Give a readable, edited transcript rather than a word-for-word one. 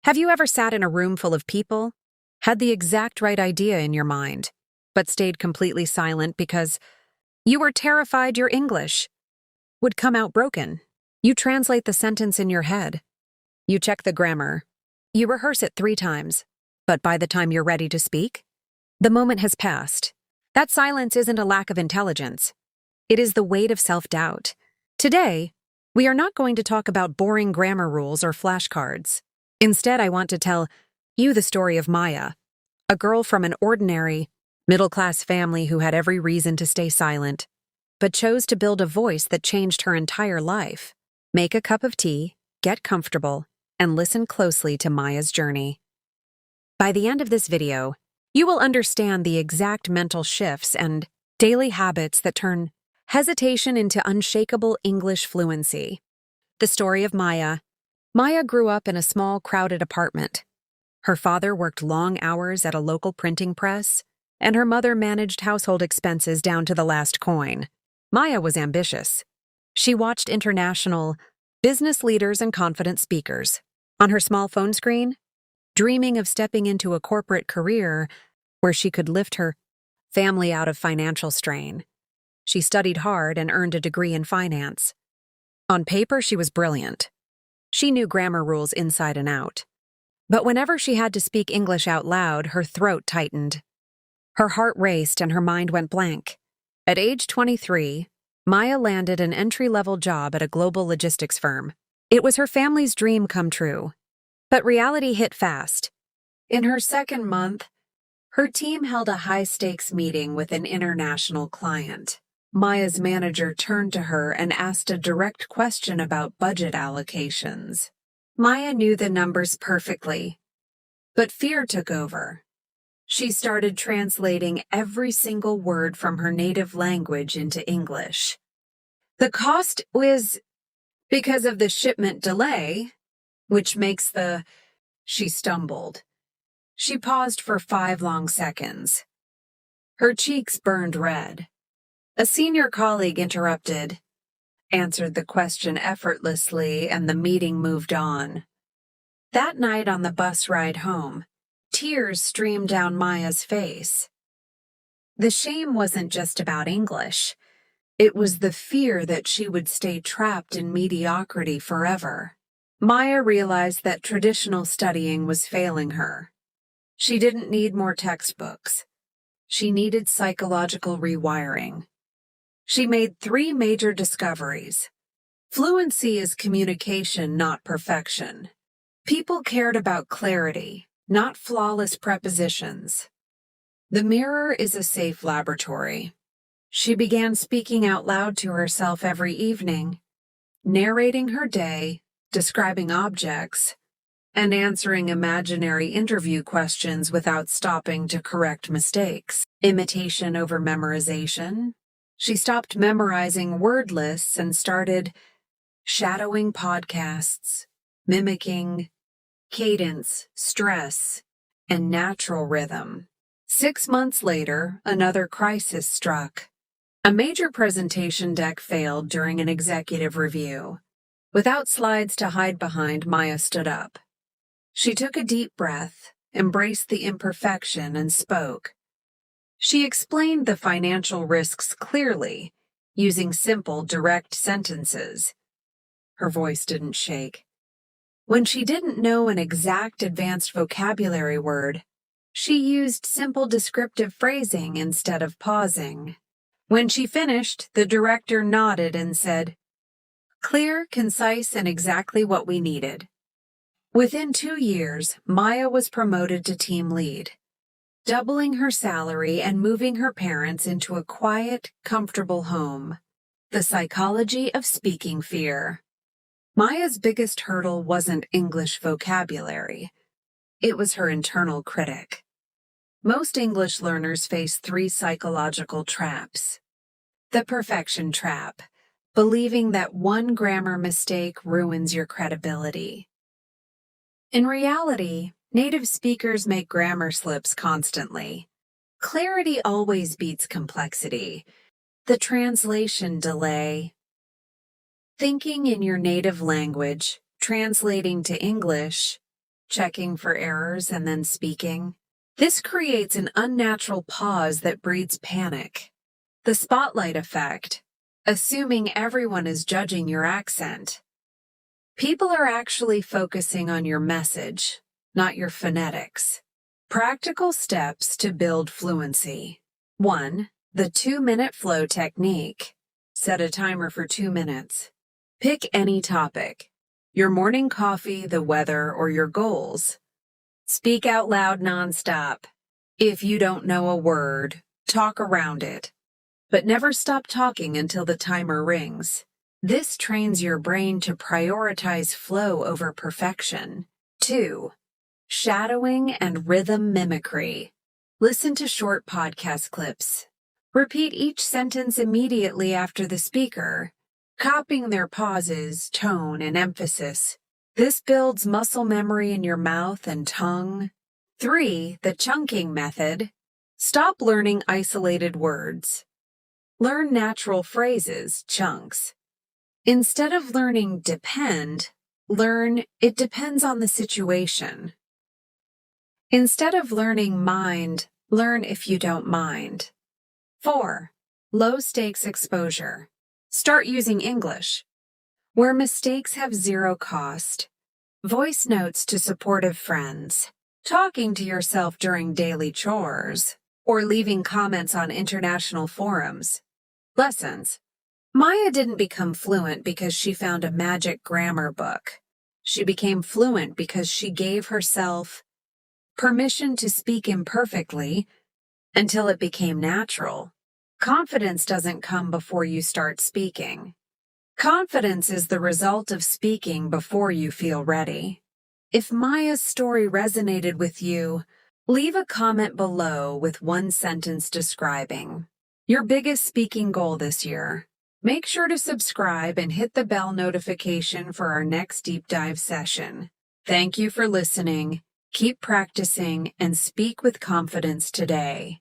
Have you ever sat in a room full of people, had the exact right idea in your mind, but stayed completely silent because you were terrified your English would come out broken? You translate the sentence in your head. You check the grammar. You rehearse it 3 times. But by the time you're ready to speak, the moment has passed. That silence isn't a lack of intelligence. It is the weight of self-doubt. Today, we are not going to talk about boring grammar rules or flashcards. Instead, I want to tell you the story of Maya, a girl from an ordinary, middle-class family who had every reason to stay silent, but chose to build a voice that changed her entire life. Make a cup of tea, get comfortable, and listen closely to Maya's journey. By the end of this video, you will understand the exact mental shifts and daily habits that turn hesitation into unshakable English fluency. The story of Maya. Maya grew up in a small, crowded apartment. Her father worked long hours at a local printing press, and her mother managed household expenses down to the last coin. Maya was ambitious. She watched international business leaders and confident speakers on her small phone screen, dreaming of stepping into a corporate career where she could lift her family out of financial strain. She studied hard and earned a degree in finance. On paper, she was brilliant. She knew grammar rules inside and out. But whenever she had to speak English out loud, her throat tightened. Her heart raced and her mind went blank. At age 23, Maya landed an entry-level job at a global logistics firm. It was her family's dream come true. But reality hit fast. In her second month, her team held a high-stakes meeting with an international client. Maya's manager turned to her and asked a direct question about budget allocations. Maya knew the numbers perfectly, but fear took over. She started translating every single word from her native language into English. The cost was because of the shipment delay, which makes She stumbled. She paused for 5 long seconds. Her cheeks burned red. A senior colleague interrupted, answered the question effortlessly, and the meeting moved on. That night on the bus ride home, tears streamed down Maya's face. The shame wasn't just about English. It was the fear that she would stay trapped in mediocrity forever. Maya realized that traditional studying was failing her. She didn't need more textbooks. She needed psychological rewiring. She made 3 major discoveries. Fluency is communication, not perfection. People cared about clarity, not flawless prepositions. The mirror is a safe laboratory. She began speaking out loud to herself every evening, narrating her day, describing objects, and answering imaginary interview questions without stopping to correct mistakes. Imitation over memorization. She stopped memorizing word lists and started shadowing podcasts, mimicking cadence, stress, and natural rhythm. 6 months later, another crisis struck. A major presentation deck failed during an executive review. Without slides to hide behind, Maya stood up. She took a deep breath, embraced the imperfection, and spoke. She explained the financial risks clearly, using simple, direct sentences. Her voice didn't shake. When she didn't know an exact advanced vocabulary word, she used simple descriptive phrasing instead of pausing. When she finished, the director nodded and said, "Clear, concise, and exactly what we needed." Within 2 years, Maya was promoted to team lead, doubling her salary and moving her parents into a quiet, comfortable home. The psychology of speaking fear. Maya's biggest hurdle wasn't English vocabulary. It was her internal critic. Most English learners face 3 psychological traps. The perfection trap, believing that one grammar mistake ruins your credibility. In reality, native speakers make grammar slips constantly. Clarity always beats complexity. The translation delay. Thinking in your native language, translating to English, checking for errors and then speaking. This creates an unnatural pause that breeds panic. The spotlight effect, assuming everyone is judging your accent. People are actually focusing on your message, not your phonetics. Practical steps to build fluency. 1. The 2-minute flow technique. Set a timer for 2 minutes. Pick any topic. Your morning coffee, the weather, or your goals. Speak out loud nonstop. If you don't know a word, talk around it. But never stop talking until the timer rings. This trains your brain to prioritize flow over perfection. 2. Shadowing and rhythm mimicry. Listen to short podcast clips. Repeat each sentence immediately after the speaker, copying their pauses, tone, and emphasis. This builds muscle memory in your mouth and tongue. 3. The chunking method. Stop learning isolated words. Learn natural phrases, chunks. Instead of learning depend, learn it depends on the situation. Instead of learning mind, learn if you don't mind. 4. Low-stakes exposure. Start using English, where mistakes have zero cost. Voice notes to supportive friends, talking to yourself during daily chores, or leaving comments on international forums. Lessons. Maya didn't become fluent because she found a magic grammar book. She became fluent because she gave herself permission to speak imperfectly until it became natural. Confidence doesn't come before you start speaking. Confidence is the result of speaking before you feel ready. If Maya's story resonated with you, leave a comment below with one sentence describing your biggest speaking goal this year. Make sure to subscribe and hit the bell notification for our next deep dive session. Thank you for listening. Keep practicing and speak with confidence today.